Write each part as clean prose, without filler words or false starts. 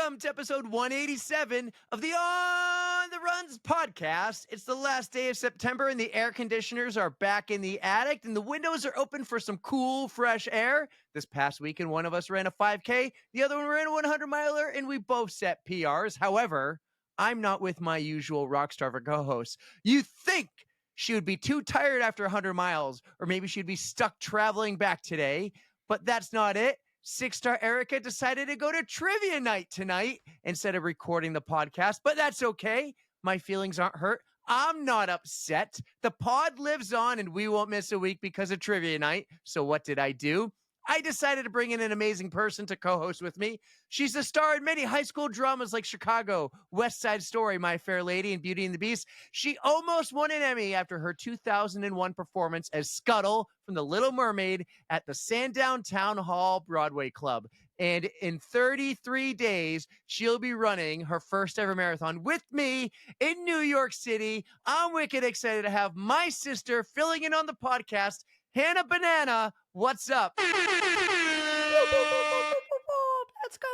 Welcome to episode 187 of the On the Runs podcast. It's the last day of September and the air conditioners are back in the attic and the windows are open for some cool, fresh air. This past weekend, one of us ran a 5K, the other one ran a 100 miler, and we both set PRs. However, I'm not with my usual rockstar for co-host. You think she would be too tired after 100 miles, or maybe she'd be stuck traveling back today, but that's not it. Six-star Erica decided to go to trivia night tonight instead of recording the podcast, but that's okay. My feelings aren't hurt. I'm not upset. The pod lives on and we won't miss a week because of trivia night. So what did I do? I decided to bring in an amazing person to co-host with me. She's a star in many high school dramas like Chicago, West Side Story, My Fair Lady, and Beauty and the Beast. She almost won an Emmy after her 2001 performance as Scuttle from The Little Mermaid at the Sandown Town Hall Broadway Club. And in 33 days, she'll be running her first ever marathon with me in New York City. I'm wicked excited to have my sister filling in on the podcast, Hanna Banana. What's up? Let's go.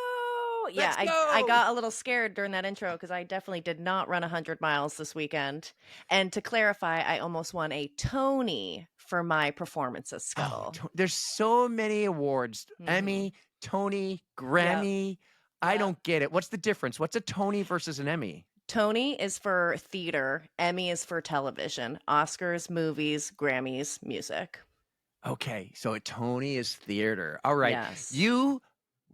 Yeah, Let's go. I got a little scared during that intro because I definitely did not run 100 miles this weekend. And to clarify, I almost won a Tony for my performance as Scuttle. There's so many awards. Emmy, Tony, Grammy. Yep. I don't get it. What's the difference? What's a Tony versus an Emmy? Tony is for theater. Emmy is for television. Oscars, movies, Grammys, music. Okay, so a Tony is theater. All right. Yes. You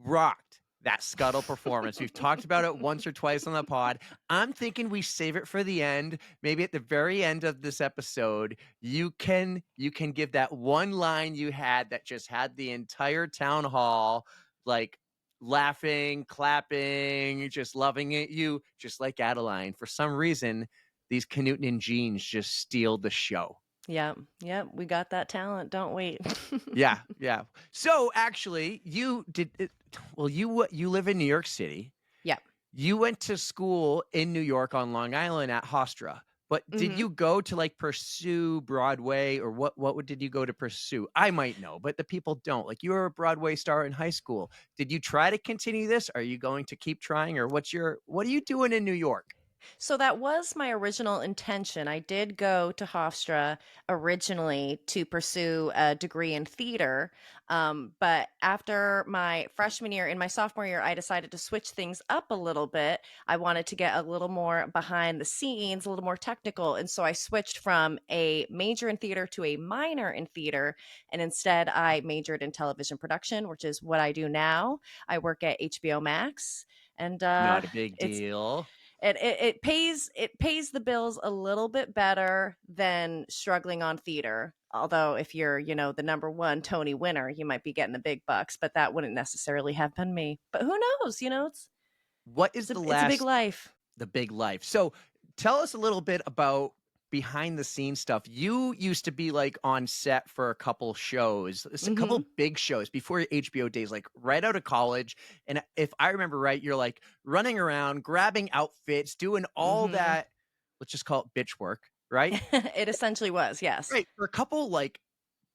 rocked that Scuttle performance. We've talked about it once or twice on the pod. I'm thinking we save it for the end. Maybe at the very end of this episode, you can give that one line you had that just had the entire town hall like laughing, clapping, just loving it. You just like Adeline. For some reason, these Knutson jeans just steal the show. Yep, we got that talent, don't we? Yeah. So actually, you did it. Well, you live in New York City. Yep. You went to school in New York on Long Island at Hofstra. But did you go to like pursue Broadway, or what did you go to pursue? I might know, but the people don't. Like, you were a Broadway star in high school. Did you try to continue this? Are you going to keep trying, or what are you doing in New York? So that was my original intention. I did go to Hofstra originally to pursue a degree in theater. But after my freshman year, in my sophomore year, I decided to switch things up a little bit. I wanted to get a little more behind the scenes, a little more technical. And so I switched from a major in theater to a minor in theater. And instead, I majored in television production, which is what I do now. I work at HBO Max. And Not a big deal. It pays the bills a little bit better than struggling on theater. Although if you're, the number one Tony winner, you might be getting the big bucks, but that wouldn't necessarily have been me. But who knows? It's It's a big life. The big life. So tell us a little bit about behind the scenes stuff. You used to be like on set for a couple shows, a couple big shows before your HBO days, like right out of college. And if I remember right, you're like running around, grabbing outfits, doing all that, let's just call it bitch work, right? It essentially was, yes. Right. For a couple like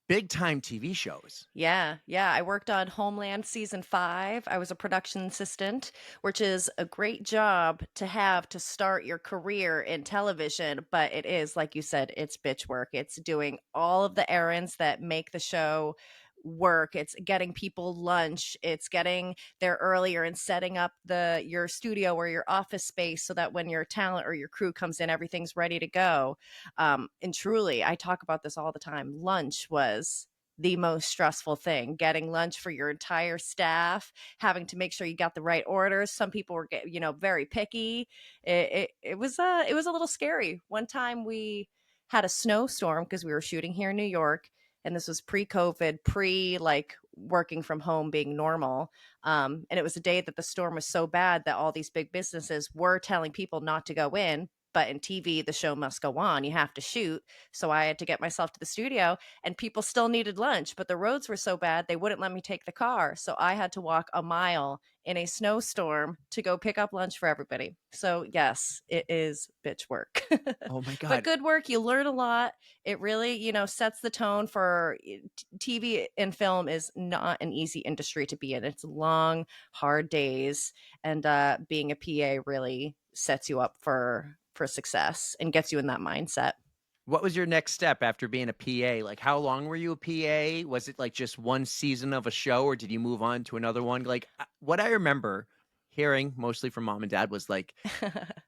big time TV shows. Yeah. I worked on Homeland season 5. I was a production assistant, which is a great job to have to start your career in television. But it is, like you said, it's bitch work. It's doing all of the errands that make the show work. It's getting people lunch. It's getting there earlier and setting up your studio or your office space so that when your talent or your crew comes in, everything's ready to go. And truly, I talk about this all the time. Lunch was the most stressful thing, getting lunch for your entire staff, having to make sure you got the right orders. Some people were very picky. It was a little scary. One time we had a snowstorm because we were shooting here in New York. And this was pre-COVID, like working from home being normal. And it was a day that the storm was so bad that all these big businesses were telling people not to go in. But in TV, the show must go on. You have to shoot. So I had to get myself to the studio, and people still needed lunch, but the roads were so bad they wouldn't let me take the car. So I had to walk a mile in a snowstorm to go pick up lunch for everybody. So yes, it is bitch work. Oh my But God. good work. You learn a lot. It really, sets the tone for TV and film is not an easy industry to be in. It's long, hard days, and being a PA really sets you up for success and gets you in that mindset. What was your next step after being a PA? Like, how long were you a PA? Was it like just one season of a show, or did you move on to another one? Like, what I remember hearing mostly from mom and dad was like,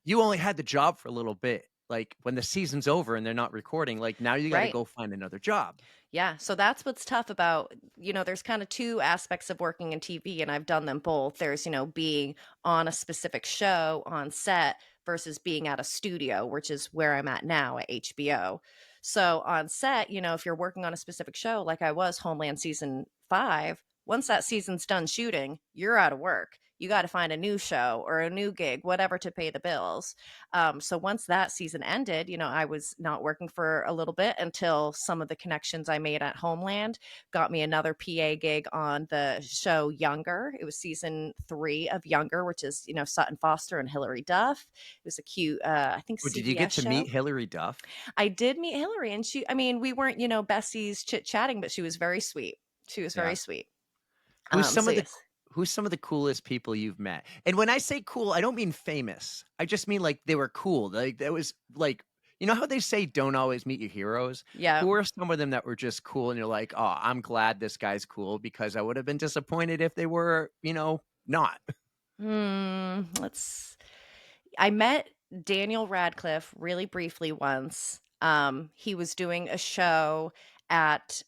you only had the job for a little bit. Like, when the season's over and they're not recording, like, now you got to Right. go find another job. Yeah, so that's what's tough about, there's kind of two aspects of working in TV, and I've done them both. There's, being on a specific show on set versus being at a studio, which is where I'm at now at HBO. So on set, if you're working on a specific show, like I was Homeland season 5, once that season's done shooting, you're out of work. You got to find a new show or a new gig, whatever, to pay the bills. So once that season ended, I was not working for a little bit until some of the connections I made at Homeland got me another PA gig on the show Younger. It was season 3 of Younger, which is, Sutton Foster and Hilary Duff. It was a cute, I think, Oh, did you get CBS to show. meet Hilary Duff? I did meet Hilary, and we weren't, besties chit-chatting, but she was very sweet. She was Yeah. very sweet. Who's some So of the yes. who's some of the coolest people you've met? And when I say cool, I don't mean famous. I just mean like they were cool. Like that was like, you know how they say don't always meet your heroes? Yeah. Who are some of them that were just cool and you're like, "Oh, I'm glad this guy's cool because I would have been disappointed if they were, not." Let's I met Daniel Radcliffe really briefly once. He was doing a show at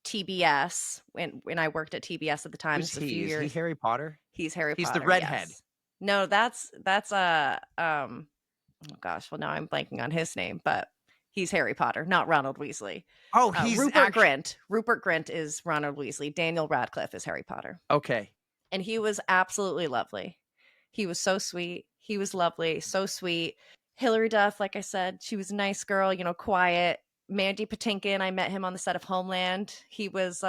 TBS when I worked at TBS at the time. Who's This is a he? few Is he years. Harry Potter? He's Harry He's the Potter, redhead. yes. No, that's oh gosh, well now I'm blanking on his name, but he's Harry Potter, not Ronald Weasley. Oh, he's Rupert actually Grint. Rupert Grint is Ronald Weasley. Daniel Radcliffe is Harry Potter. okay. And he was absolutely lovely. He was so sweet. He was lovely, so sweet. Hilary Duff, like I said, she was a nice girl, quiet. Mandy Patinkin, I met him on the set of Homeland. He was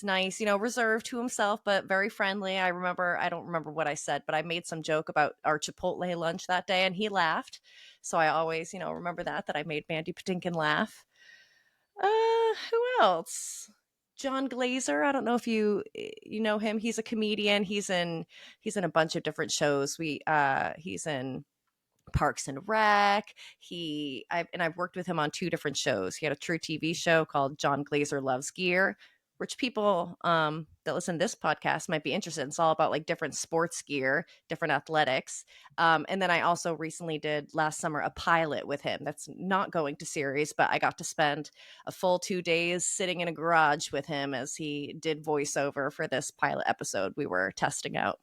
nice, reserved to himself, but very friendly. I don't remember what I said, but I made some joke about our Chipotle lunch that day, and he laughed. So I always, remember that I made Mandy Patinkin laugh. Who else? John Glazer. I don't know if you know him. He's a comedian. He's in a bunch of different shows. He's in Parks and Rec. I've worked with him on 2 different shows. He had a true TV show called John Glazer Loves Gear, which people that listen to this podcast might be interested in. It's all about like different sports gear, different athletics. And then I also recently did last summer a pilot with him that's not going to series, but I got to spend a full 2 days sitting in a garage with him as he did voiceover for this pilot episode we were testing out.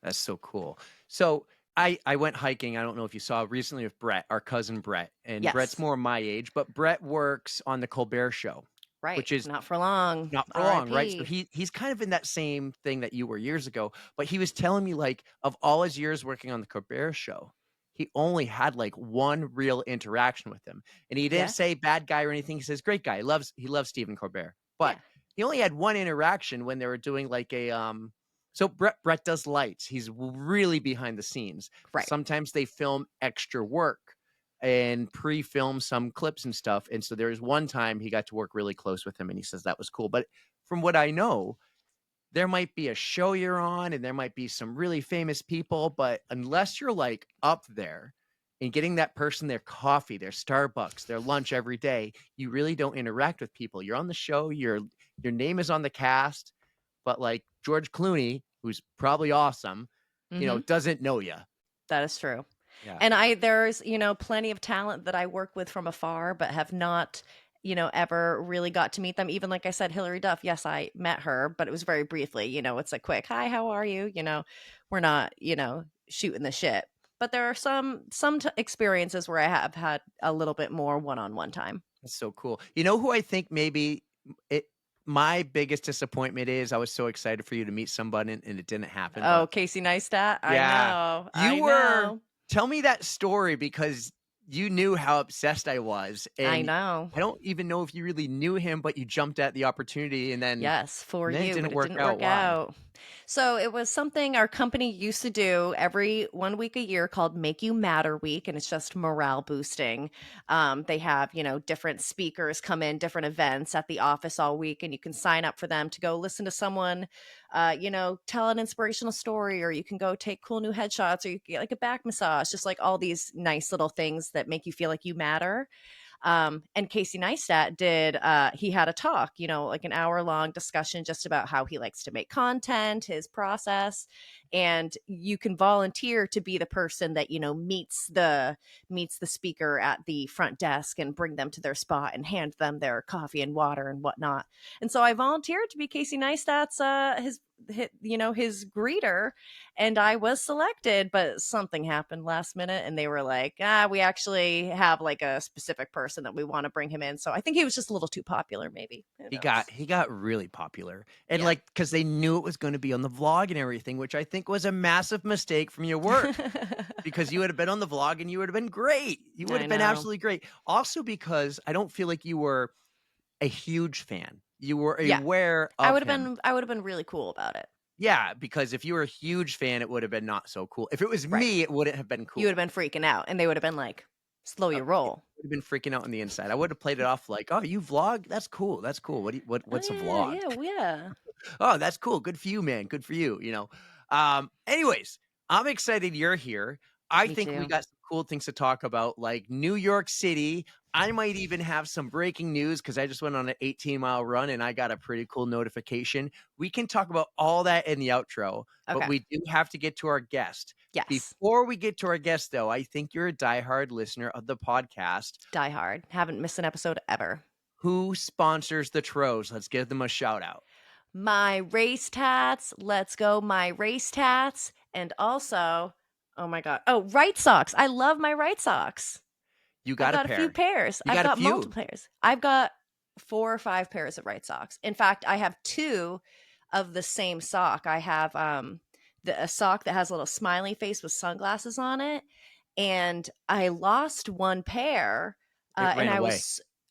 That's so cool. So I went hiking. I don't know if you saw recently with Brett, our cousin Brett, and Brett's Yes, more my age, but Brett works on the Colbert Show, right. which is Not for long. not for long, right? So RIP. he's kind of in that same thing that you were years ago. But he was telling me like of all his years working on the Colbert Show, he only had like one real interaction with him, and he didn't Yeah. say bad guy or anything. He says great guy. He loves Stephen Colbert, but Yeah. he only had one interaction when they were doing like a So Brett does lights. He's really behind the scenes. Right. Sometimes they film extra work and pre-film some clips and stuff. And so there was one time he got to work really close with him, and he says that was cool. But from what I know, there might be a show you're on and there might be some really famous people, but unless you're like up there and getting that person their coffee, their Starbucks, their lunch every day, you really don't interact with people. You're on the show, your name is on the cast, but like George Clooney, who's probably awesome, Mm-hmm. doesn't know you. That is true. Yeah. And there's, plenty of talent that I work with from afar, but have not, ever really got to meet them. Even like I said, Hilary Duff, yes, I met her, but it was very briefly, it's a quick, hi, how are you? We're not, shooting the shit. But there are some experiences where I have had a little bit more one-on-one time. That's so cool. You know who I think maybe my biggest disappointment is I was so excited for you to meet somebody and it didn't happen. Oh, But Casey Neistat. I yeah, know. I you were. know. Tell me that story because you knew how obsessed I was, I and know. I don't even know if you really knew him, but you jumped at the opportunity Yes, for and then it you, didn't but it work didn't out. work Why? out. So it was something our company used to do every 1 week a year called Make You Matter Week, and it's just morale boosting. They have, different speakers come in, different events at the office all week, and you can sign up for them to go listen to someone, tell an inspirational story, or you can go take cool new headshots, or you can get like a back massage, just like all these nice little things that make you feel like you matter. And Casey Neistat he had a talk, like an hour long discussion just about how he likes to make content, his process. And you can volunteer to be the person that, meets the speaker at the front desk and bring them to their spot and hand them their coffee and water and whatnot. And so I volunteered to be Casey Neistat's, his greeter, and I was selected, but something happened last minute and they were like, we actually have like a specific person that we want to bring him in. So I think he was just a little too popular, maybe. Who knows? He got really popular, and Yeah. because they knew it was going to be on the vlog and everything, which I think was a massive mistake from your work, because you would have been on the vlog and you would have been great. You would I have been know. absolutely great. Also, because I don't feel like you were a huge fan. You were Yeah. aware I of would have him. been I would have been really cool about it. Yeah, because if you were a huge fan, it would have been not so cool. If it was Right. me, it wouldn't have been You would cool. have been freaking out and they would have been like, slow your Yeah, roll. would have been freaking out on the inside. I would have played it off like, "Oh, you vlog? That's cool. That's cool. Oh What's a yeah, vlog? yeah, yeah. Oh, that's cool. Good for you, man. Good for you." Anyways, I'm excited you're here. I Me think we too. got some cool things to talk about, like New York City. I might even have some breaking news because I just went on an 18-mile run and I got a pretty cool notification. We can talk about all that in the outro, but Okay. we do have to get to our guest. Yes. Before we get to our guest, though, I think you're a diehard listener of the podcast. Die Hard. Haven't missed an episode ever. Who sponsors the Tros? Let's give them a shout out. My race tats. Let's go, my race tats. And also, oh my God. Oh, Right Socks. I love my Right Socks. You I've got a got a few pair. pairs. You I've got a got few. multiple pairs. I've got 4 or 5 pairs of Right Socks. In fact, I have 2 of the same sock. I have a sock that has a little smiley face with sunglasses on it, and I lost one pair, It and ran away.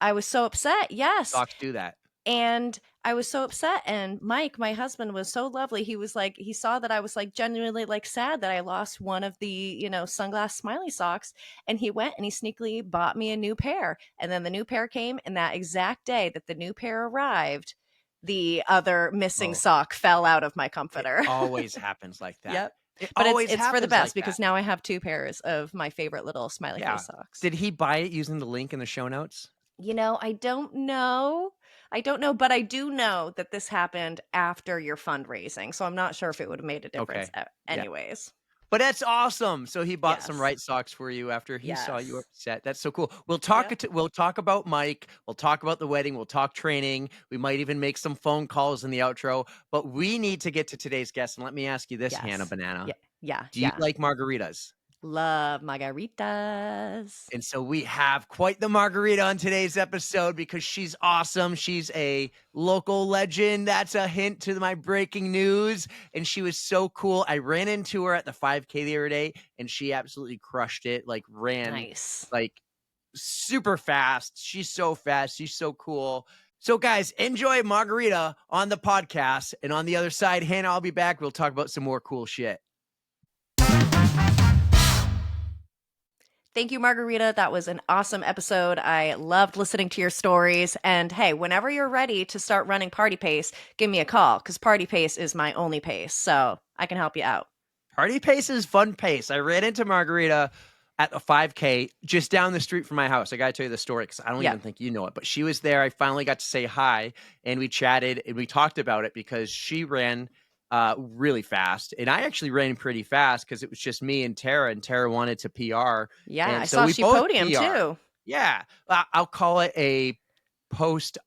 I was so upset. Yes, Socks do that. and I was so upset. And Mike, my husband, was so lovely. He was like, he saw that I was like genuinely like sad that I lost one of the, sunglass smiley socks. And he went and he sneakily bought me a new pair. And then the new pair came. And that exact day that the new pair arrived, the other missing Oh, sock fell out of my it comforter. always happens like that. Yep. It But always it's for the happens like best that. because now I have 2 pairs of my favorite little smiley Yeah. face socks. Did he buy it using the link in the show notes? I don't know. I don't know, but I do know that this happened after your fundraising. So I'm not sure if it would have made a difference Okay. Yeah. anyways. But that's awesome. So he bought some Yes. right socks for you after he saw you Yes. upset. That's so cool. Yep. We'll talk about Mike. We'll talk about the wedding. We'll talk training. We might even make some phone calls in the outro. But we need to get to today's guest. And let me ask you this, Hanna Yes. Banana. Yeah. Yeah. Do you Yeah. like margaritas? Love margaritas. And so we have quite the margarita on today's episode because she's awesome. She's a local legend. That's a hint to my breaking news. And she was so cool. I ran into her at the 5K the other day and she absolutely crushed it. Like ran Nice. like super fast. She's so fast. She's so cool. So guys, enjoy margarita on the podcast. And on the other side, Hanna, I'll be back. We'll talk about some more cool shit. Thank you, Margarita. That was an awesome episode. I loved listening to your stories. And hey, whenever you're ready to start running Party Pace, give me a call because Party Pace is my only pace. So I can help you out. Party Pace is fun pace. I ran into Margarita at a 5K just down the street from my house. I got to tell you the story because I don't Yeah. even think you know it, but she was there. I finally got to say hi and we chatted and we talked about it because she ran really fast. And I actually ran pretty fast because it was just me and Tara wanted to PR. Yeah. And I so saw we she both podium PR. too. Yeah. I'll call it a post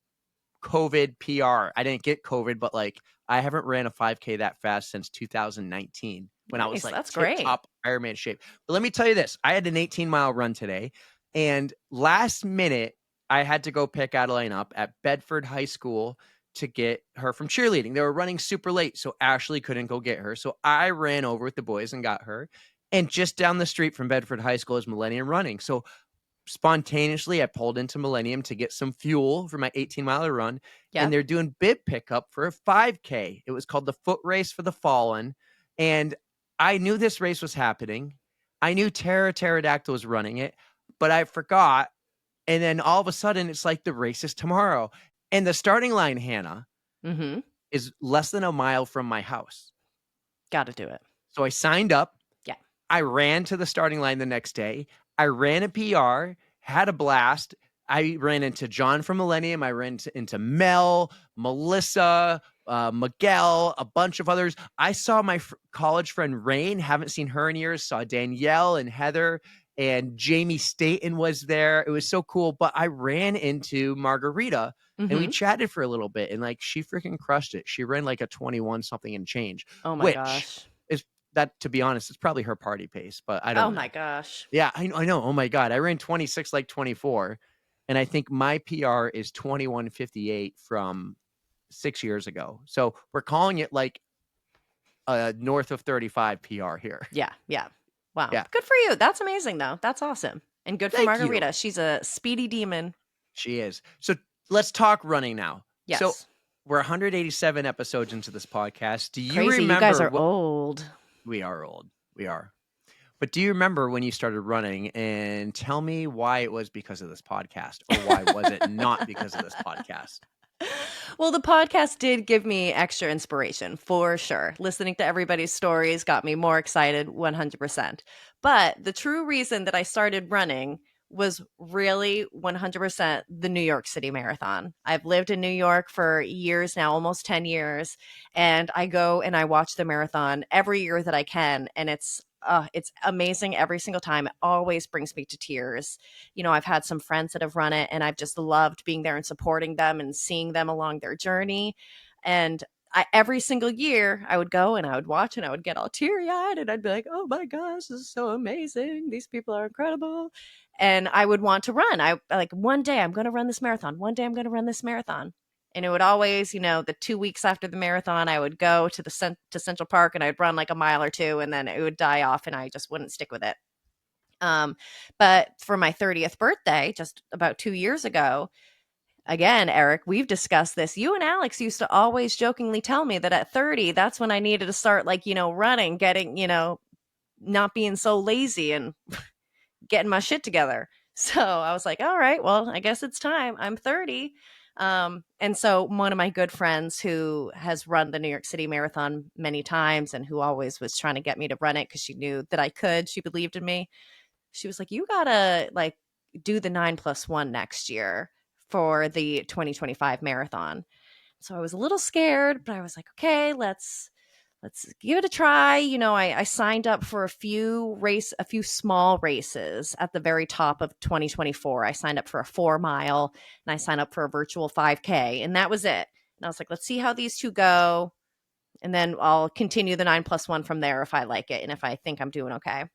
COVID PR. I didn't get COVID, but like I haven't ran a 5K that fast since 2019 when I was Nice. like That's tip great. top Ironman shape. But let me tell you this, I had an 18-mile run today and last minute I had to go pick Adeline up at Bedford High School to get her from cheerleading. They were running super late, so Ashley couldn't go get her. So I ran over with the boys and got her. And just down the street from Bedford High School is Millennium Running. So spontaneously, I pulled into Millennium to get some fuel for my 18-miler run, and Yep. they're doing bib pickup for a 5K. It was called the Foot Race for the Fallen, and I knew this race was happening. I knew Pterodactyl was running it, but I forgot. And then all of a sudden, it's like the race is tomorrow. And the starting line, Hannah, Mm-hmm. is less than a mile from my house. Got to do it. So I signed up. Yeah. I ran to the starting line the next day. I ran a PR, had a blast. I ran into John from Millennium. I ran into Mel, Melissa, Miguel, a bunch of others. I saw my college friend Rain. Haven't seen her in years. Saw Danielle and Heather, and Jamie Staten was there. It was so cool. But I ran into Margarita, and we Mm-hmm. chatted for a little bit, and like she freaking crushed it. She ran like a 21 something and change, Oh my which gosh. is that, to be honest, it's probably her party pace, but I Oh don't my know. gosh. Yeah, I know. Oh my God. I ran 26 like 24. And I think my PR is 21:58 from 6 years ago. So we're calling it like north of 35 PR here. Yeah. Yeah. Wow. Yeah. Good for you. That's amazing, though. That's awesome. And good for Thank you. Margarita. She's a speedy demon. She is. So let's talk running now. So Yes. we're 187 episodes into this podcast. Do you Crazy. remember You guys are what old. we are old? We are. But do you remember when you started running, and tell me why it was because of this podcast, or why was it not because of this podcast? Well, the podcast did give me extra inspiration for sure. Listening to everybody's stories got me more excited 100%. But the true reason that I started running was really 100% the New York City Marathon. I've lived in New York for years now, almost 10 years, and I go and I watch the marathon every year that I can, and it's amazing every single time. It always brings me to tears. I've had some friends that have run it, and I've just loved being there and supporting them and seeing them along their journey. And every single year I would go and I would watch and I would get all teary eyed and I'd be like, oh my gosh, this is so amazing. These people are incredible. And I would want to run. I like, one day I'm going to run this marathon. One day I'm going to run this marathon. And it would always, the 2 weeks after the marathon, I would go to to Central Park and I'd run like a mile or two, and then it would die off, and I just wouldn't stick with it. But for my 30th birthday, just about 2 years ago, again, Eric, we've discussed this. You and Alex used to always jokingly tell me that at 30, that's when I needed to start, like, running, getting, not being so lazy and getting my shit together. So I was like, all right, well, I guess it's time. I'm 30. And so one of my good friends who has run the New York City Marathon many times and who always was trying to get me to run it because she knew that I could, she believed in me. She was like, you gotta like do the 9+1 next year for the 2025 marathon. So I was a little scared, but I was like, okay, let's give it a try. I signed up for a few small races at the very top of 2024. I signed up for a 4 mile and I signed up for a virtual 5K, and that was it. And I was like, let's see how these two go. And then I'll continue the 9+1 from there if I like it and if I think I'm doing okay.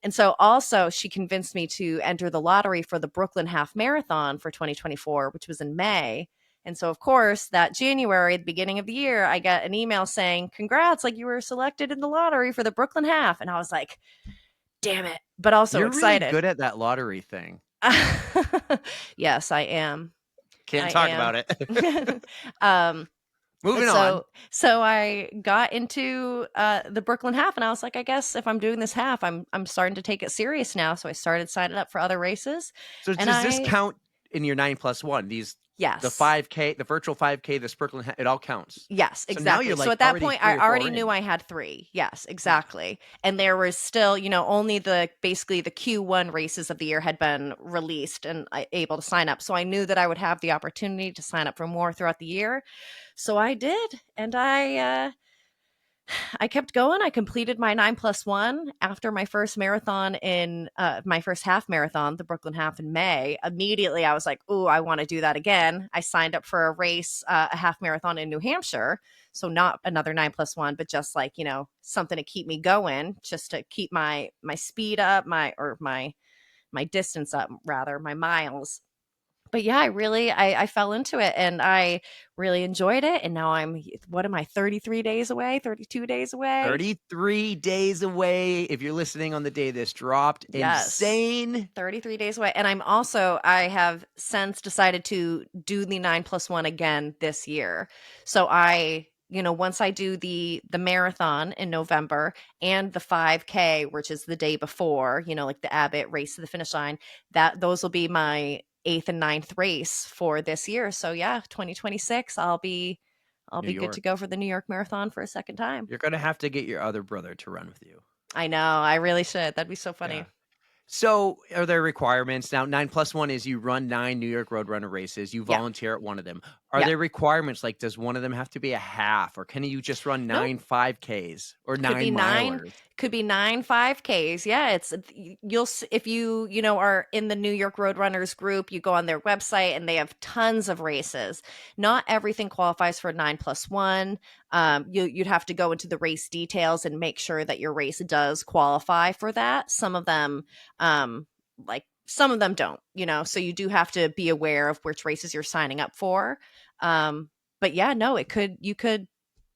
And so also she convinced me to enter the lottery for the Brooklyn Half Marathon for 2024, which was in May. And so, of course, that January, at the beginning of the year, I got an email saying, congrats, like you were selected in the lottery for the Brooklyn Half. And I was like, damn it, but also You're excited. really good at that lottery thing. Yes, I am. Can't talk about it. Moving on. So I got into the Brooklyn Half, and I was like, I guess if I'm doing this half, I'm starting to take it serious now. So I started signing up for other races. So does this count in your 9+1? Yes. The 5K, the virtual 5K, the Brooklyn, it all counts. Yes, So exactly. now you're like So at that already point, 3 I or 4 already knew in. I had 3. Yes, exactly. And there was still, only basically the Q1 races of the year had been released and able to sign up. So I knew that I would have the opportunity to sign up for more throughout the year. So I did, and I kept going. I completed my 9+1 after my first marathon my first half marathon, the Brooklyn Half in May. Immediately, I was like, "Ooh, I want to do that again." I signed up for a race, a half marathon in New Hampshire. So not another 9+1, but just like, something to keep me going, just to keep my speed up, my distance up, rather, my miles. But yeah, I fell into it and I really enjoyed it. And now what am I, 33 days away, 32 days away? 33 days away. If you're listening on the day this dropped, Yes. insane. 33 days away. And I have since decided to do the 9+1 again this year. So once I do the marathon in November and the 5K, which is the day before, like the Abbott race to the finish line, those will be my eighth and ninth race for this year. So yeah, 2026, I'll New be good to York. go for the New York Marathon for a second time. You're going to have to get your other brother to run with you. I know, I really should. That'd be so Yeah. funny. So, are there requirements now? 9+1 is you run 9 New York Roadrunner races. You Yeah. volunteer at one of them. Are Yeah. there requirements? Like, does one of them have to be a half, or can you just run Nope. 9 5Ks or Could be 9 9 milers? could be 9 5Ks. Yeah, if you are in the New York Roadrunners group, you go on their website and they have tons of races. Not everything qualifies for 9+1. You'd have to go into the race details and make sure that your race does qualify for that. Some of them some of them don't, so you do have to be aware of which races you're signing up for. But yeah, no, you could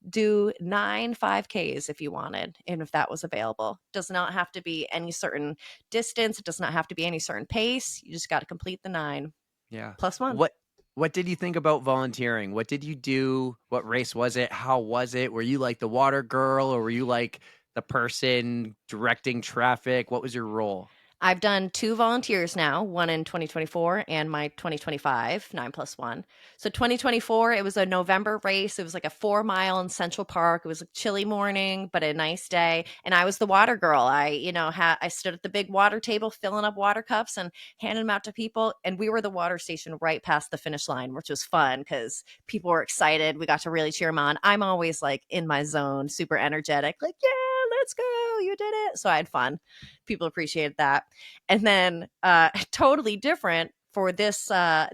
do 9 5Ks if you wanted, and if that was available. Does not have to be any certain distance. It does not have to be any certain pace. You just got to complete the 9 Yeah. plus 1. What did you think about volunteering? What did you do? What race was it? How was it? Were you like the water girl, or were you like the person directing traffic? What was your role? I've done 2 volunteers now, one in 2024 and my 2025 9+1. So 2024, it was a November race. It was like a 4 mile in Central Park. It was a chilly morning, but a nice day. And I was the water girl. I stood at the big water table filling up water cups and handing them out to people. And we were the water station right past the finish line, which was fun because people were excited. We got to really cheer them on. I'm always like in my zone, super energetic, like, yeah, let's go. You did it. So I had fun. People appreciated that. And then totally different for this,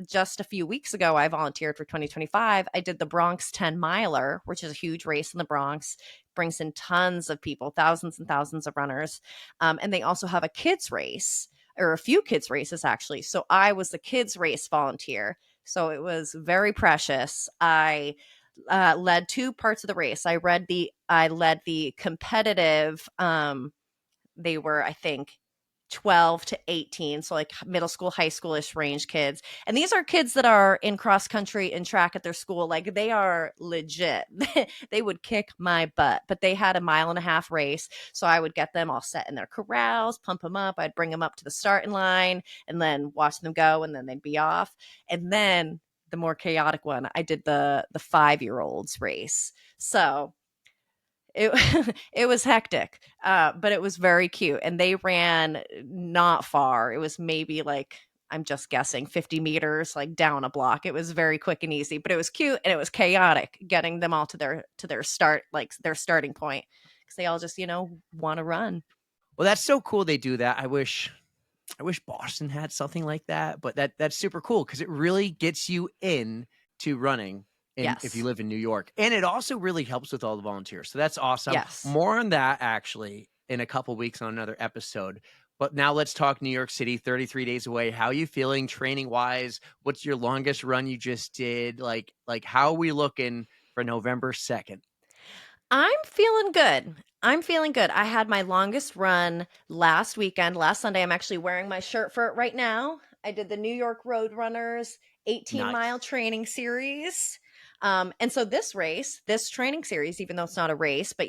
just a few weeks ago, I volunteered for 2025. I did the Bronx 10 miler, which is a huge race in the Bronx, brings in tons of people, thousands and thousands of runners. And they also have a kids race, or a few kids races actually. So I was the kids race volunteer. So it was very precious. I led 2 parts of the race. I led the competitive, they were, I think, 12 to 18, so like middle school, high schoolish range kids. And these are kids that are in cross country and track at their school. Like, they are legit. They would kick my butt, but they had a 1.5 mile race. So I would get them all set in their corrals, pump them up. I'd bring them up to the starting line and then watch them go, and then they'd be off. And then the more chaotic one, I did the 5-year-olds race. So it it was hectic, but it was very cute, and they ran not far. It was maybe like, I'm just guessing, 50 meters, like down a block. It was very quick and easy, but it was cute and it was chaotic getting them all to their start, like their starting point, because they all just want to run. Well, that's so cool they do that. I wish Boston had something like that, but that's super cool because it really gets you in to running if you Yes, live in New York. And it also really helps with all the volunteers. So that's awesome. yes. More on that actually in a couple weeks on another episode. But now let's talk New York City, 33 days away. How are you feeling training wise? What's your longest run you just did? Like how are we looking for November 2nd? I'm feeling good. I'm feeling good. I had my longest run last weekend, last Sunday. I'm actually wearing my shirt for it right now. I did the New York Road Runners 18-mile Nice. training series. And so this training series, even though it's not a race, but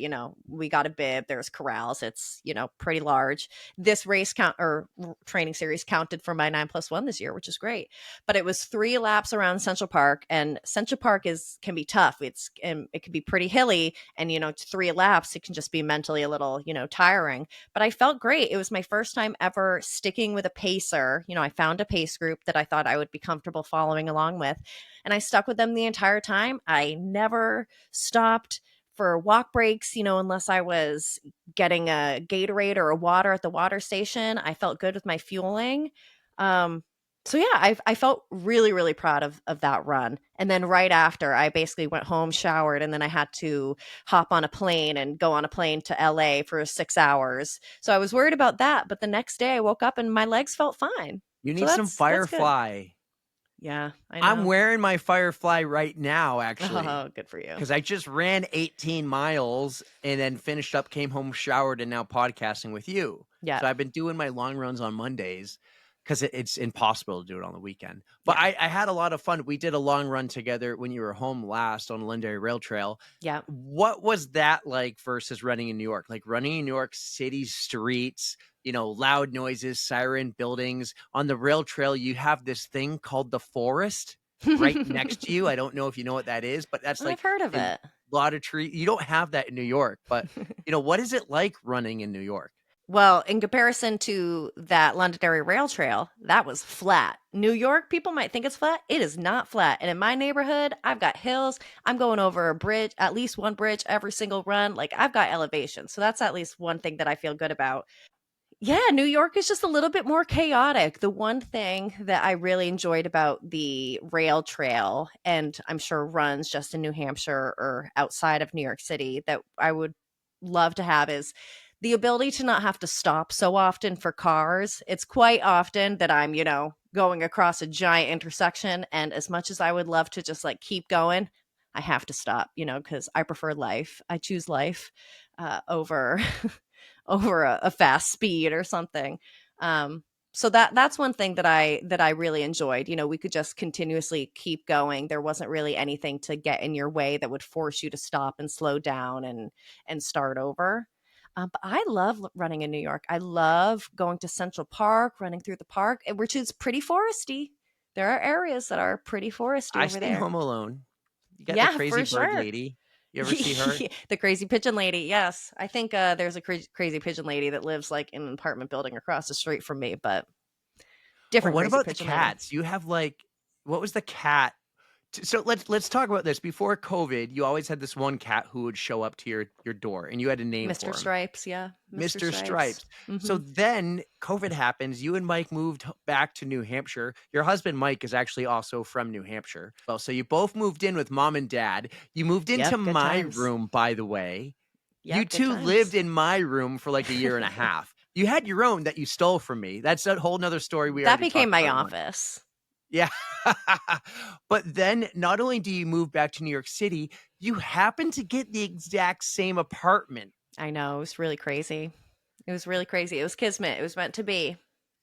we got a bib, there's corrals, it's, pretty large. This training series counted for my 9+1 this year, which is great. But it was 3 laps around Central Park, and Central Park can be tough. It can be pretty hilly, and 3 laps, it can just be mentally a little, tiring. But I felt great. It was my first time ever sticking with a pacer. I found a pace group that I thought I would be comfortable following along with, and I stuck with them the entire time. I never stopped for walk breaks, unless I was getting a Gatorade or a water at the water station. I felt good with my fueling. So yeah, I felt really, really proud of that run. And then right after, I basically went home, showered, and then I had to hop on a plane and go on a plane to LA for 6 hours. So I was worried about that. But the next day I woke up and my legs felt fine. You So need some that's good. Firefly. Yeah, I I'm know. wearing my Firefly right now, actually, Oh, good for you. because I just ran 18 miles and then finished up, came home, showered, and now podcasting with you. Yeah, So I've been doing my long runs on Mondays because it's impossible to do it on the weekend. But yeah, I had a lot of fun. We did a long run together when you were home last on the Londonderry Rail Trail. yeah. What was that like versus running in New York? Like running in New York City streets, loud noises, siren buildings. On the rail trail, you have this thing called the forest right next to you. I don't know if you know what that is, but that's like I've heard of a it. lot of trees. You don't have that in New York, but what is it like running in New York? Well, in comparison to that Londonderry Rail Trail, that was flat. New York, people might think it's flat. It is not flat. And in my neighborhood, I've got hills. I'm going over a bridge, at least one bridge every single run. Like I've got elevation. So that's at least one thing that I feel good about. Yeah, New York is just a little bit more chaotic. The one thing that I really enjoyed about the rail trail, and I'm sure runs just in New Hampshire or outside of New York City, that I would love to have is the ability to not have to stop so often for cars. It's quite often that I'm, going across a giant intersection. And as much as I would love to just like keep going, I have to stop, because I prefer life. I choose life over over a fast speed or something. So that's one thing that I really enjoyed. We could just continuously keep going. There wasn't really anything to get in your way that would force you to stop and slow down and start over. But I love running in New York. I love going to Central Park, running through the park, which is pretty foresty. There are areas that are pretty foresty I've over seen there. Home Alone. You got the Yeah, crazy for bird sure. lady. You ever see her? The crazy pigeon lady. Yes. I think there's a crazy pigeon lady that lives like in an apartment building across the street from me, but Oh, different what crazy about the pigeon lady. cats? You have what was the cat? So let's talk about this. Before COVID, you always had this one cat who would show up to your door, and you had a name Mr. for him, Stripes. Yeah. Mr. Mr. Stripes. Stripes. So Hmm. then COVID happens. You and Mike moved back to New Hampshire. Your husband Mike is actually also from New Hampshire. Well, so you both moved in with mom and dad. You moved into Yep. Good my times. room, by the way. You Yep. Good two lived times. in my room for like a year and a half. You had your own that you stole from me. That's a whole nother story we That already became talked my about at one. office. Yeah. But then not only do you move back to New York City, you happen to get the exact same apartment. I know. It was really crazy. It was really crazy. It was kismet. It was meant to be.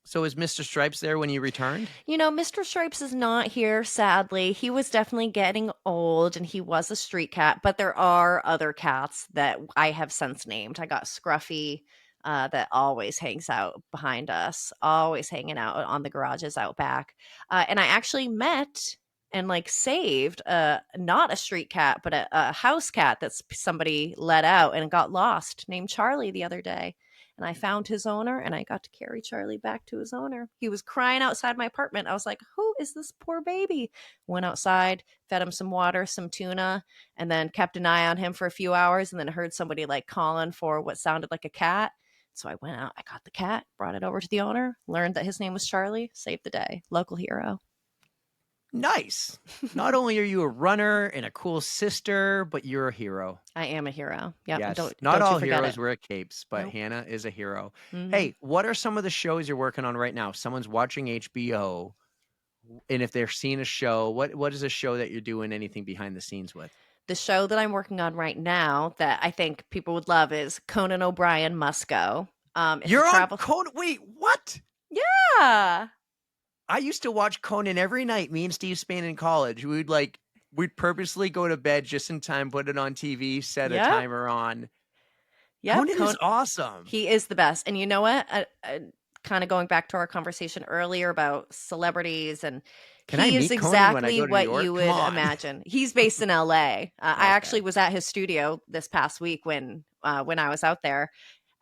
So is Mr. Stripes there when you returned? Mr. Stripes is not here, sadly. He was definitely getting old and he was a street cat, but there are other cats that I have since named. I got Scruffy, that always hangs out behind us, always hanging out on the garages out back. And I actually met and like saved not a street cat, but a house cat that somebody let out and got lost named Charlie the other day. And I found his owner and I got to carry Charlie back to his owner. He was crying outside my apartment. I was like, who is this poor baby? Went outside, fed him some water, some tuna, and then kept an eye on him for a few hours and then heard somebody like calling for what sounded like a cat. So I went out, I got the cat, brought it over to the owner, learned that his name was Charlie, saved the day. Local hero. Nice. Not only are you a runner and a cool sister, but you're a hero. I am a hero. Yep. And Yes. don't Not don't you all forget heroes it. wear capes, but Nope. Hannah is a hero. Hmm. Hey, what are some of the shows you're working on right now? Someone's watching HBO, and if they're seeing a show, what is a show that you're doing anything behind the scenes with? The show that I'm working on right now that I think people would love is Conan O'Brien Must Go. It's a You're on travel. Conan. Wait, what? Yeah. I used to watch Conan every night. Me and Steve Spain in college. We'd purposely go to bed just in time, put it on TV, set a Yep. timer on. Yep. Conan is awesome. He is the best. And you know what? Kind of going back to our conversation earlier about celebrities, and Can I he is meet Conan when I exactly go to New what York? you Come would on. imagine. He's based in LA. I actually Okay. was at his studio this past week when I was out there.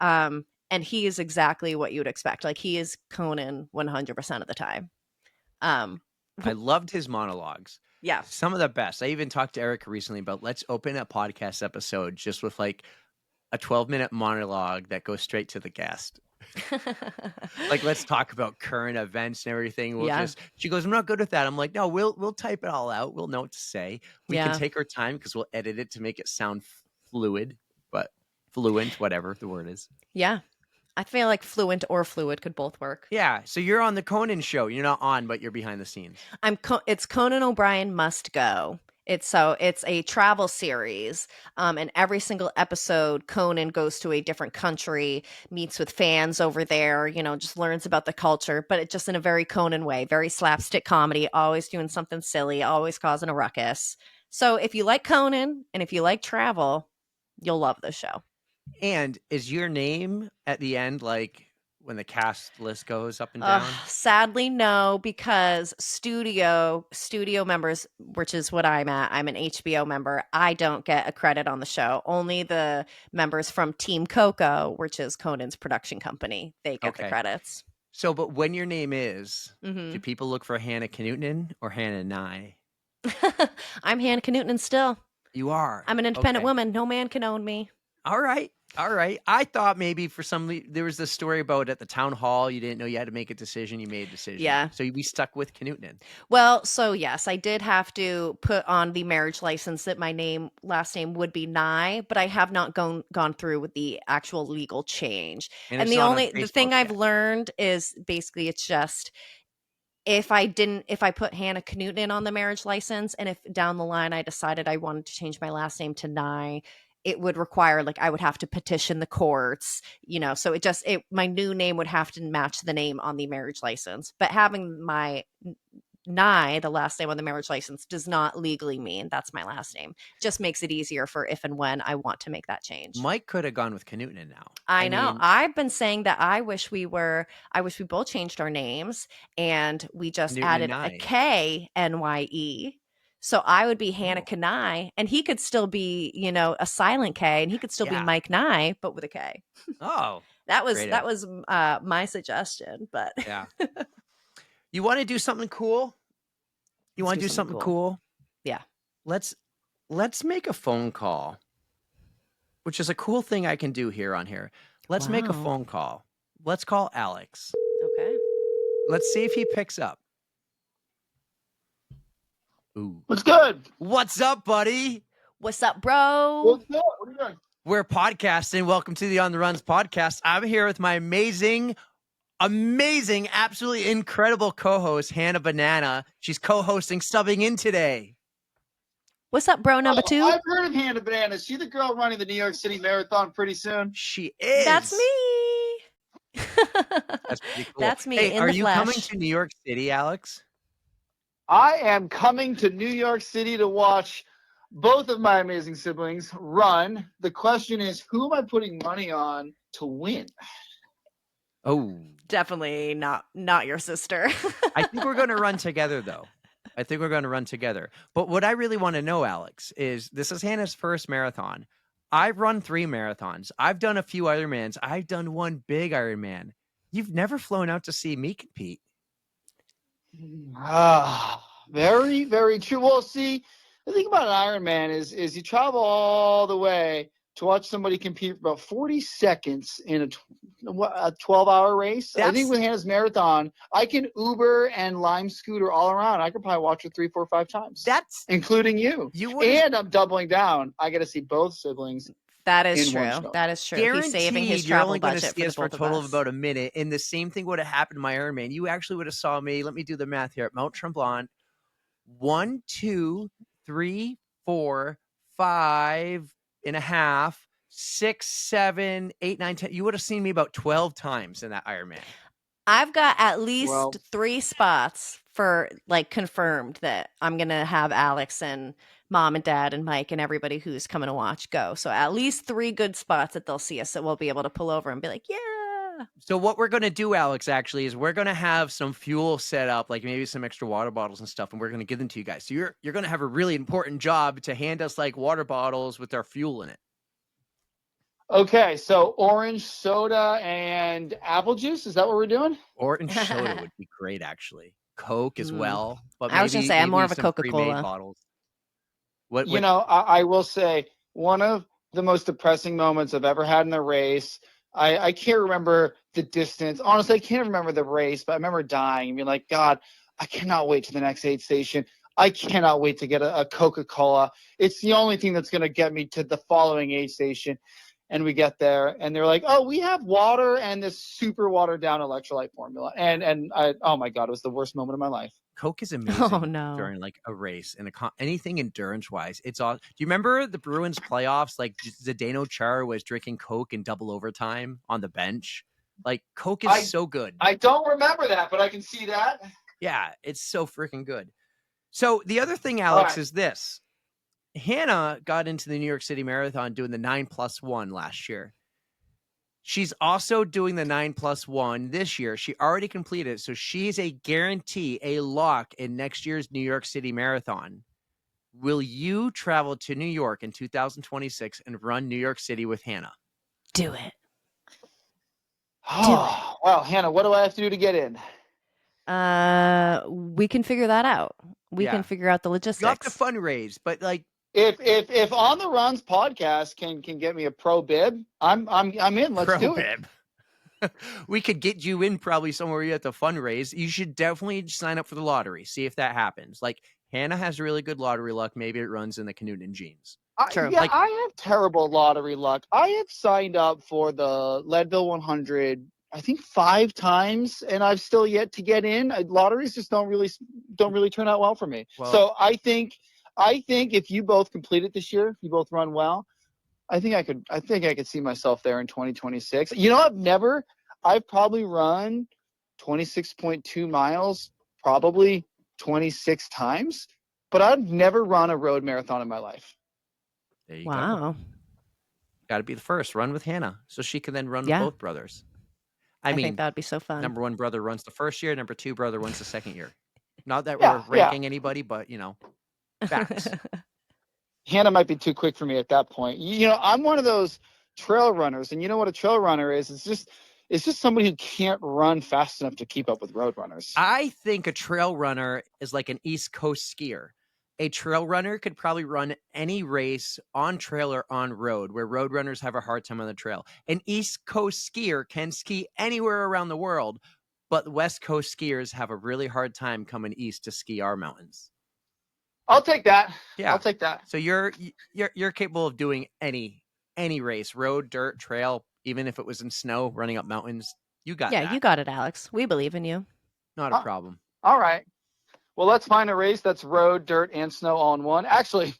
And he is exactly what you would expect. Like he is Conan 100% of the time. Um, I loved his monologues. yeah. Some of the best. I even talked to Eric recently about let's open a podcast episode just with like a 12-minute monologue that goes straight to the guest. Like, let's talk about current events and everything. Yeah. She goes, I'm not good with that. I'm like, no, we'll type it all out. We'll know what to say. We can Yeah. take our time because we'll edit it to make it sound fluid, but fluent, whatever the word is. Yeah. I feel like fluent or fluid could both work. Yeah. So you're on the Conan show. You're not on, but you're behind the scenes. It's Conan O'Brien Must Go. It's a travel series, and every single episode, Conan goes to a different country, meets with fans over there, just learns about the culture, but it just in a very Conan way, very slapstick comedy, always doing something silly, always causing a ruckus. So if you like Conan and if you like travel, you'll love this show. And is your name at the end like when the cast list goes up and down? Sadly, no, because studio members, which is what I'm at, I'm an HBO member. I don't get a credit on the show. Only the members from Team Coco, which is Conan's production company, they get the credits. So, but when your name is, Mm-hmm. do people look for Hanna Knutnen or Hanna Nye? I'm Hanna Knutnen still. You are. I'm an independent woman. No man can own me. All right. I thought maybe for there was this story about at the town hall, you didn't know you had to make a decision. You made a decision. Yeah. So we stuck with Knutnen. Well, so yes, I did have to put on the marriage license that my last name would be Nye, but I have not gone through with the actual legal change. And the thing I've learned is basically it's just if I put Hanna Knutnen on the marriage license, and if down the line I decided I wanted to change my last name to Nye, it would require I would have to petition the courts, so my new name would have to match the name on the marriage license. But having my Nye, the last name on the marriage license, does not legally mean that's my last name. Just makes it easier for if and when I want to make that change. Mike could have gone with Knutnen now. I know. I've been saying that I wish we both changed our names and we just Knutnen added a K, N-Y-E. So I would be Hanna Kanai, and he could still be, a silent K, and he could still be Mike Nye, but with a K. Oh, that was my suggestion. But yeah, you want to do something cool? You want to do something cool? Yeah. Let's make a phone call, which is a cool thing I can do here on here. Let's make a phone call. Let's call Alex. Okay. Let's see if he picks up. Ooh. What's good? What's up, buddy? What's up, bro? What's good? What are you doing? We're podcasting. Welcome to the On the Runs podcast. I'm here with my amazing, absolutely incredible co-host, Hanna Banana. She's co-hosting, subbing in today. What's up, bro? Number 2? I've heard of Hanna Banana. Is she the girl running the New York City Marathon pretty soon? She is. That's me. That's pretty cool. That's me. Hey, in are the you flesh. coming to New York City, Alex? I am coming to New York City to watch both of my amazing siblings run. The question is, who am I putting money on to win? Oh, definitely not your sister. I think we're going to run together, though. But what I really want to know, Alex, is this is Hannah's first marathon. I've run 3 marathons. I've done a few Ironmans. I've done one big Ironman. You've never flown out to see me compete. Very, very true. Well, see, the thing about an Ironman is you travel all the way to watch somebody compete for about 40 seconds in a 12-hour race. I think with Hannah's marathon, I can Uber and Lime scooter all around. I could probably watch it 3, 4, 5 times. That's including you. And I'm doubling down. I got to see both siblings. That is true. That is true. Guaranteed, he's saving his you're travel only going to budget see us for a total of us. about a minute. And the same thing would have happened to my Ironman. You actually would have saw me. Let me do the math here at Mount Tremblant. 1, 2, 3, 4, 5 and a half, 6, 7, 8, 9, 10. You would have seen me about 12 times in that Ironman. I've got at least 3 spots for confirmed that I'm going to have Alex and Mom and Dad and Mike and everybody who's coming to watch go. So at least 3 good spots that they'll see us that we'll be able to pull over and be like, yeah. So what we're going to do, Alex, actually, is we're going to have some fuel set up, like maybe some extra water bottles and stuff, and we're going to give them to you guys. So you're going to have a really important job to hand us water bottles with our fuel in it. Okay, so orange soda and apple juice. Is that what we're doing? Orange soda would be great, actually. Coke as well. But I was going to say, I'm more of a Coca-Cola. Bottles. I will say one of the most depressing moments I've ever had in a race. I can't remember the distance. Honestly, I can't remember the race, but I remember dying and being like, God, I cannot wait to the next aid station. I cannot wait to get a Coca-Cola. It's the only thing that's going to get me to the following aid station. And we get there, and they're like, "Oh, we have water and this super watered down electrolyte formula." And oh my God, it was the worst moment of my life. Coke is Oh amazing no. during like a race and anything endurance wise. It's all. Do you remember the Bruins playoffs? Like Zdeno Chara was drinking Coke in double overtime on the bench. Like Coke is so good. I don't remember that, but I can see that. Yeah, it's so freaking good. So the other thing, Alex, is this. Hanna got into the New York City Marathon doing the 9+1 last year. She's also doing the 9+1 this year. She already completed it. So she's a guarantee, a lock in next year's New York City Marathon. Will you travel to New York in 2026 and run New York City with Hanna? Do it. Oh, wow, Hanna, what do I have to do to get in? We can figure that out. We can figure out the logistics. You have to fundraise, but like if On the Runs podcast can get me a pro bib, I'm in. Let's do it. We could get you in probably somewhere you have to fundraise. You should definitely sign up for the lottery. See if that happens. Like Hanna has really good lottery luck. Maybe it runs in the Conan jeans. Yeah, I have terrible lottery luck. I have signed up for the Leadville 100, I think 5 times, and I've still yet to get in. Lotteries just don't really turn out well for me. Well, so I think if you both complete it this year, if you both run well, I think I could see myself there in 2026. You know, I've probably run 26.2 miles, probably 26 times, but I've never run a road marathon in my life. There you go. Wow. Got to be the first. Run with Hanna so she can then run with both brothers. I mean, think that would be so fun. Number 1 brother runs the first year. Number 2 brother runs the second year. Not that we're ranking anybody, but facts. Hanna might be too quick for me at that point. I'm one of those trail runners, and you know what a trail runner is? It's just somebody who can't run fast enough to keep up with road runners. I think a trail runner is like an East Coast skier. A trail runner could probably run any race on trail or on road, where road runners have a hard time on the trail. An East Coast skier can ski anywhere around the world, but West Coast skiers have a really hard time coming east to ski our mountains. I'll take that. Yeah, I'll take that. So you're capable of doing any race, road, dirt, trail, even if it was in snow, running up mountains. You got that. Yeah, you got it, Alex. We believe in you. Not a problem. All right. Well, let's find a race that's road, dirt, and snow all in one. Actually,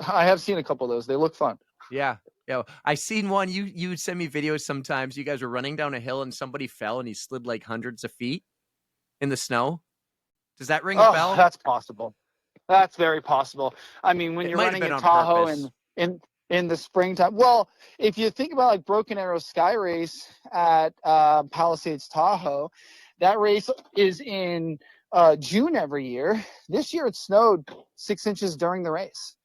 I have seen a couple of those. They look fun. Yeah. I seen one. You send me videos sometimes. You guys were running down a hill and somebody fell and he slid like hundreds of feet in the snow. Does that ring a bell? That's possible. That's very possible. I mean, when you're running in Tahoe in the springtime. Well, if you think about like Broken Arrow Sky Race at Palisades Tahoe, that race is in June every year. This year it snowed 6 inches during the race.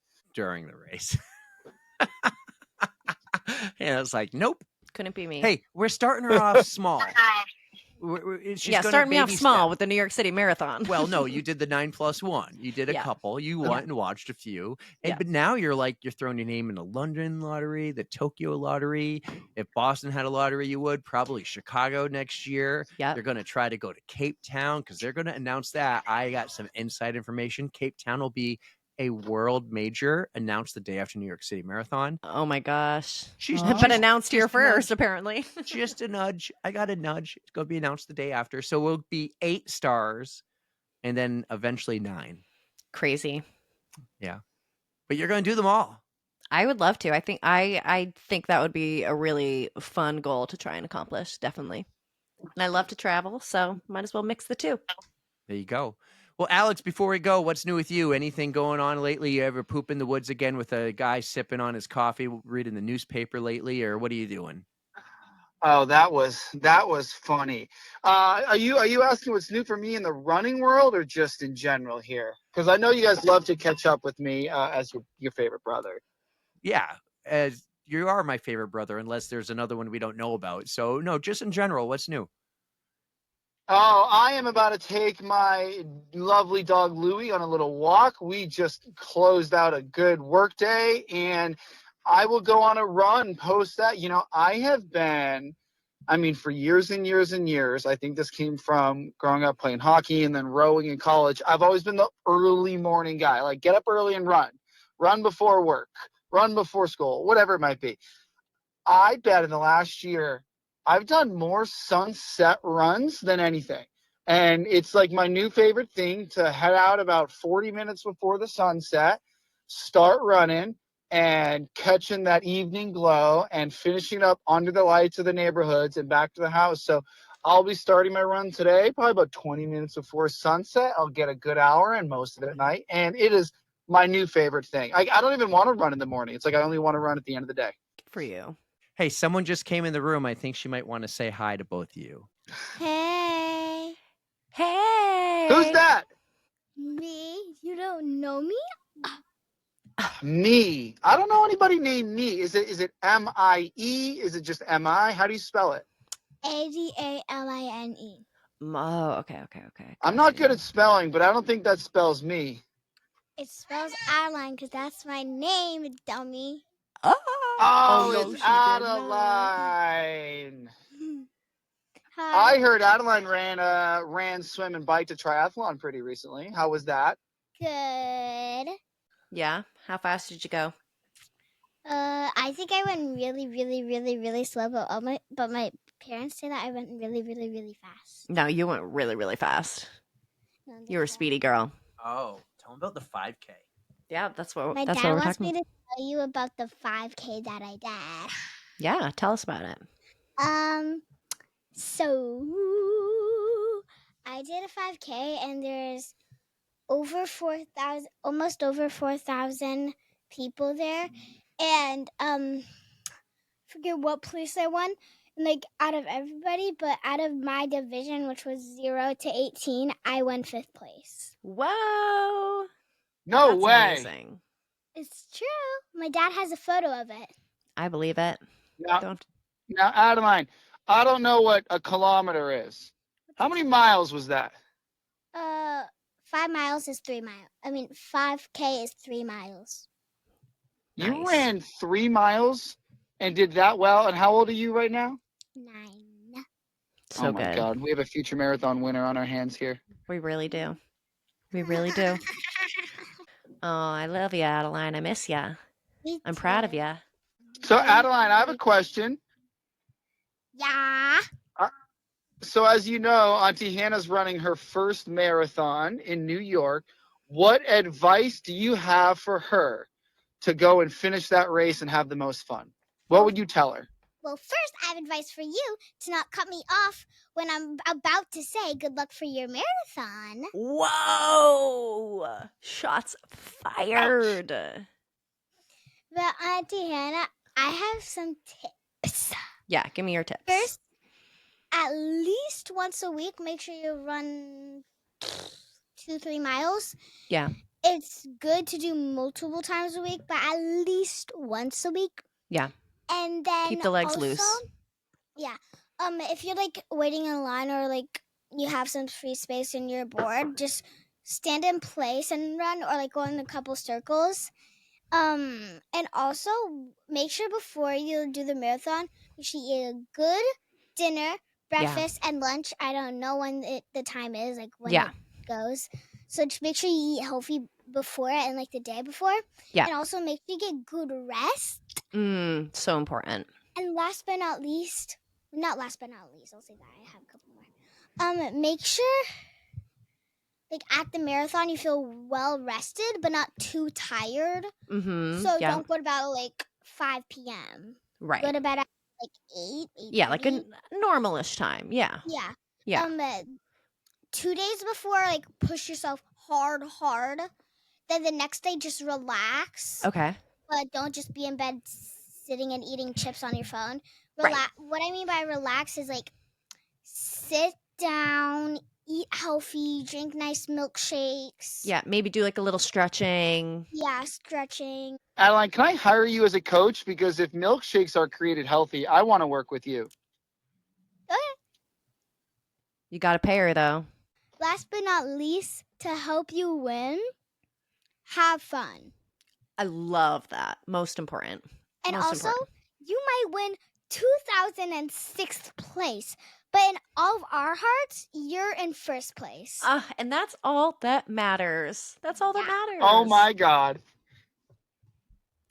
Yeah, it's like, nope. Couldn't be me. Hey, we're starting her off small. Starting me off small with the New York City Marathon. Well, no, you did the 9+1. You did a couple. You went and watched a few. But now you're throwing your name in the London lottery, the Tokyo lottery. If Boston had a lottery, you would. Probably Chicago next year. Yeah. They're going to try to go to Cape Town because they're going to announce that. I got some inside information. Cape Town will be a world major announced the day after New York City Marathon. Oh my gosh. But announced here first, apparently. Just a nudge. I got a nudge. It's going to be announced the day after. So we'll be 8 stars and then eventually 9. Crazy. Yeah. But you're going to do them all. I would love to. I think that would be a really fun goal to try and accomplish. Definitely. And I love to travel, so might as well mix the two. There you go. Well, Alex, before we go, what's new with you? Anything going on lately? You ever poop in the woods again with a guy sipping on his coffee, reading the newspaper lately, or what are you doing? Oh, that was funny. Are you asking what's new for me in the running world or just in general here? Because I know you guys love to catch up with me as your favorite brother. Yeah, as you are my favorite brother, unless there's another one we don't know about. So no, just in general, what's new? Oh, I am about to take my lovely dog Louie on a little walk. We just closed out a good work day, and I will go on a run post that. I have been, for years and years and years, I think this came from growing up playing hockey and then rowing in college. I've always been the early morning guy, like get up early and run before work, run before school, whatever it might be. I bet in the last year, I've done more sunset runs than anything. And it's like my new favorite thing to head out about 40 minutes before the sunset, start running and catching that evening glow and finishing up under the lights of the neighborhoods and back to the house. So I'll be starting my run today, probably about 20 minutes before sunset. I'll get a good hour and most of it at night. And it is my new favorite thing. I don't even want to run in the morning. It's like I only want to run at the end of the day. Good for you. Hey, someone just came in the room. I think she might want to say hi to both of you. Hey. Hey. Who's that? Me? You don't know me? Me. I don't know anybody named Me. Is it M-I-E? Is it just M-I? How do you spell it? Adaline. Oh, okay. I'm not good at spelling, but I don't think that spells me. It spells Adeline because that's my name, dummy. Oh, no, it's she did not. Adeline. Hi. I heard Adeline ran, swim, and bike to triathlon pretty recently. How was that? Good. Yeah. How fast did you go? I think I went really slow, but my parents say that I went really fast. No, you went really fast. No, You were a that's speedy girl. Oh, tell them about the 5K. Yeah, that's what My we're dad wants talking me about. to tell you about the 5K that I did. Yeah, tell us about it. So I did a 5K and there's almost over 4,000 people there. And forget what place I won. And like out of everybody, but out of my division, which was 0 to 18, I won 5th place. Whoa. No That's way. amazing. It's true. My dad has a photo of it. I believe it. Now, Adeline, I don't know what a kilometer is. How many miles was that? 5 miles is 3 miles. 5K is 3 miles. You Nice. ran 3 miles and did that well. And how old are you right now? 9. So oh my good. God, we have a future marathon winner on our hands here. We really do. We really do. Oh, I love you, Adeline. I miss you. I'm proud of you. So Adeline, I have a question. Yeah. So as you know, Auntie Hannah's running her first marathon in New York. What advice do you have for her to go and finish that race and have the most fun? What would you tell her? Well, first, I have advice for you to not cut me off when I'm about to say good luck for your marathon. Whoa! Shots fired. But Auntie Hannah, I have some tips. Yeah, give me your tips. First, at least once a week, make sure you run 2-3 miles. Yeah. It's good to do multiple times a week, but at least once a week. Yeah. And then Keep the legs also, loose. Yeah. If you're like waiting in line or like you have some free space and you're bored, just stand in place and run, or like go in a couple circles. And also make sure before you do the marathon, you should eat a good dinner, breakfast, and lunch. I don't know when the time is, like when it goes. So just make sure you eat healthy before and like the day before. Yeah. And also make sure you get good rest. So important. And last but not least, I'll say that I have a couple more. Make sure, like at the marathon, you feel well rested, but not too tired. So don't go to bed at like 5 p.m. Right. Go to bed at like 8. Yeah, like a normalish time. Yeah. Yeah. 2 days before, like push yourself hard. Then the next day, just relax. Okay. But don't just be in bed sitting and eating chips on your phone. Right. What I mean by relax is like sit down, eat healthy, drink nice milkshakes. Yeah, maybe do like a little stretching. Yeah, stretching. Adeline, can I hire you as a coach? Because if milkshakes are created healthy, I want to work with you. Okay. You got to pay her though. Last but not least, to help you win, have fun. I love that. Most important. And Most also, important. you might win 2006th place, but in all of our hearts, you're in first place. And that's all that matters. That's all that matters. Oh my God.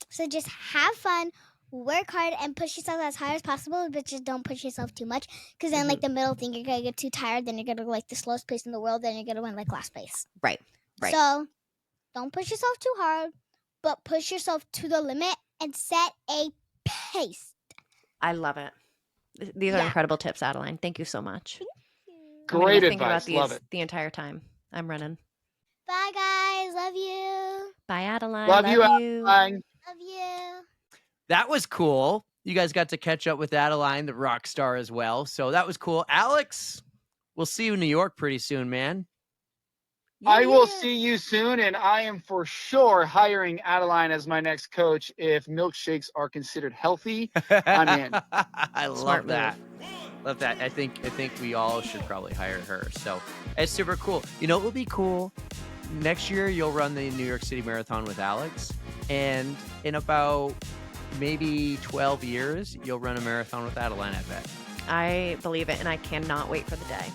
So just have fun, work hard and push yourself as hard as possible, but just don't push yourself too much. Because then, like, the middle thing, you're going to get too tired. Then you're going to go, like, the slowest place in the world. Then you're going to win, like, last place. Right. So don't push yourself too hard, but push yourself to the limit and set a pace. I love it. These are incredible tips, Adeline. Thank you so much. Great Think about advice. these Love it. the entire time I'm running. Bye, guys. Love you. Bye, Adeline. Love you, you. Adeline. Love you. That was cool. You guys got to catch up with Adeline, the rock star, as well. So that was cool. Alex, we'll see you in New York pretty soon, man. I will see you soon, and I am for sure hiring Adeline as my next coach if milkshakes are considered healthy. I'm in. I Smart love that. Love that. I think we all should probably hire her. So it's super cool. You know what will be cool? Next year you'll run the New York City Marathon with Alex, and in about maybe 12 years you'll run a marathon with Adeline, I bet. I believe it, and I cannot wait for the day.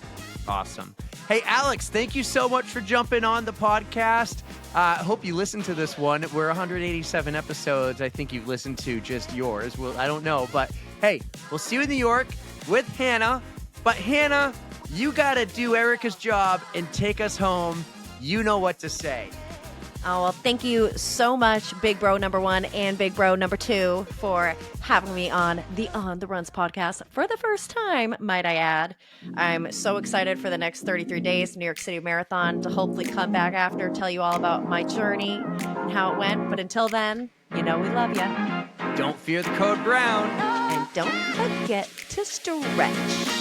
Awesome. Hey, Alex, thank you so much for jumping on the podcast. I hope you listened to this one. We're 187 episodes. I think you've listened to just yours. Well, I don't know, but hey, we'll see you in New York with Hanna. But Hanna, you got to do Erica's job and take us home. You know what to say. Oh, well, thank you so much, Big Bro number 1 and Big Bro number 2, for having me on the On the Runs podcast for the first time, might I add. I'm so excited for the next 33 days, New York City Marathon, to hopefully come back after, tell you all about my journey and how it went. But until then, you know we love you. Don't fear the code brown. And don't forget to stretch.